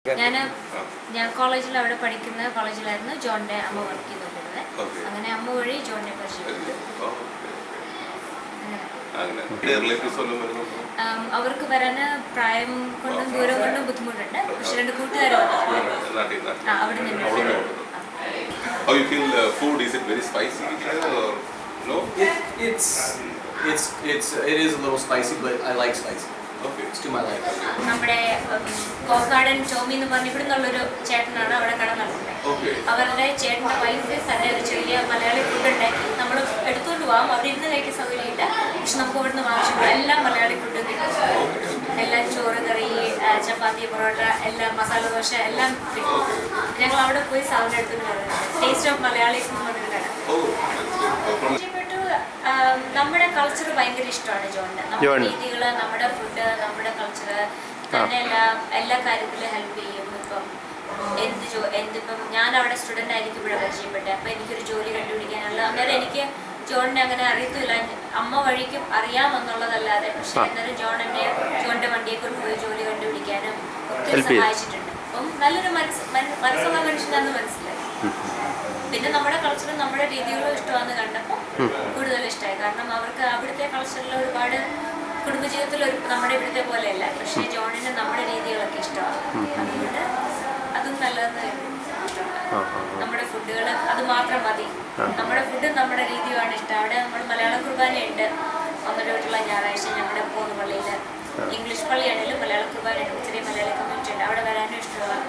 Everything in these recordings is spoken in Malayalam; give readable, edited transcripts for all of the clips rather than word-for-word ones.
ഞാൻ കോളേജിൽ അവിടെ പഠിക്കുന്ന കോളേജിലായിരുന്നു ജോണിന്റെ അമ്മ വർക്ക് ചെയ്തുകൊണ്ടിരുന്നത്. അങ്ങനെ അമ്മ വഴി ജോണിനെ പരിചയപ്പെട്ടു. അവർക്ക് വരാൻ പ്രായം കൊണ്ടും ദൂരം കൊണ്ടും ബുദ്ധിമുട്ടുണ്ട്. പക്ഷെ 2 കൂട്ടുകാരും അവിടെ നിന്ന്. How you feel food? Is it very spicy or no? It is a little spicy, but I like spicy. Okay. It's to my liking. നമ്മുടെ കോക്കാടൻ ടോമി എന്ന് പറഞ്ഞ ഇവിടെ നിന്നുള്ളൊരു ചേട്ടനാണ് അവിടെ കട നടത്തുന്നത്. അവരുടെ ചേട്ടൻ്റെ വൈഫ് തന്നെ ഒരു ചെറിയ മലയാളി ഫുഡ് ഉണ്ടാക്കി നമ്മൾ എടുത്തുകൊണ്ട് പോകാം. അവിടെ ഇരുന്ന് കഴിക്കാൻ സൗകര്യമില്ല, പക്ഷെ നമുക്ക് ഇവിടുന്ന് വാങ്ങിച്ചു എല്ലാം മലയാളി ഫുഡ് കിട്ടും. എല്ലാം ചോറ്, കറി, ചപ്പാത്തി, പൊറോട്ട, എല്ലാം മസാല ദോശ എല്ലാം കിട്ടും. ഞങ്ങൾ അവിടെ പോയി സാധനം എടുത്തുകൊണ്ട് വരുന്നത് ടേസ്റ്റ് ഓഫ് മലയാളീസ് എന്ന് പറഞ്ഞൊരു കട. നമ്മുടെ കൾച്ചർ ഭയങ്കര ഇഷ്ടമാണ് ജോണിന്. നമ്മുടെ രീതികൾ, നമ്മുടെ ഫുഡ്, നമ്മുടെ കൾച്ചർ തന്നെ എല്ലാ കാര്യത്തിലും ഹെൽപ്പ് ചെയ്യും. ഇപ്പം എന്തിപ്പം ഞാൻ അവിടെ സ്റ്റുഡൻ്റ് ആയിരിക്കും ഇവിടെ പരിചയപ്പെട്ടത്. അപ്പം എനിക്കൊരു ജോലി കണ്ടുപിടിക്കാനുള്ള അന്നേരം എനിക്ക് ജോണിനെ അങ്ങനെ അറിയത്തില്ല. അമ്മ വഴിക്കും അറിയാമെന്നുള്ളതല്ലാതെ, പക്ഷെ അന്നേരം ജോണിൻ്റെ വണ്ടിയെ കൊണ്ട് പോയി ജോലി കണ്ടുപിടിക്കാനും ഒത്തിരി സഹായിച്ചിട്ടുണ്ട്. അപ്പം നല്ലൊരു മനസ്സുള്ള മനുഷ്യനാണെന്ന് മനസ്സിലായി. പിന്നെ നമ്മുടെ കൾച്ചറും നമ്മുടെ രീതികളും ഇഷ്ടമാണെന്ന് കണ്ടപ്പോൾ കൂടുതൽ ഇഷ്ടമായി. കാരണം അവർക്ക് അവിടുത്തെ കൾച്ചറിൽ ഒരുപാട് കുടുംബജീവിതത്തിൽ നമ്മുടെ ഇവിടുത്തെ പോലെയല്ല, പക്ഷേ ജോണിന് നമ്മുടെ രീതികളൊക്കെ ഇഷ്ടമാണ്. അതുകൊണ്ട് അതും നല്ലതെന്ന് നമ്മുടെ ഫുഡുകൾ അത് മാത്രം മതി. നമ്മുടെ ഫുഡും നമ്മുടെ രീതിയുമാണ് ഇഷ്ടം. അവിടെ നമ്മൾ മലയാള കുർബാനയുണ്ട് 1 ഞായറാഴ്ച ഞങ്ങളുടെ പോകുന്ന പള്ളിയിൽ. ഇംഗ്ലീഷ് പള്ളിയാണെങ്കിലും മലയാള കുർബാനയുണ്ട്. ചെറിയ മലയാളി കമ്മ്യൂണിറ്റി ഉണ്ട്. അവിടെ വരാനും ഇഷ്ടമാണ്.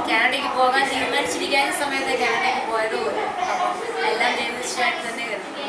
കാനഡയ്ക്ക് പോകാൻ തീരുമാനിച്ചിരിക്കുന്ന സമയത്ത് കാനഡയ്ക്ക് പോയത് പോലും. അപ്പം എല്ലാം ദൈവനിശ്ചയമായിട്ട് തന്നെ കരുതി.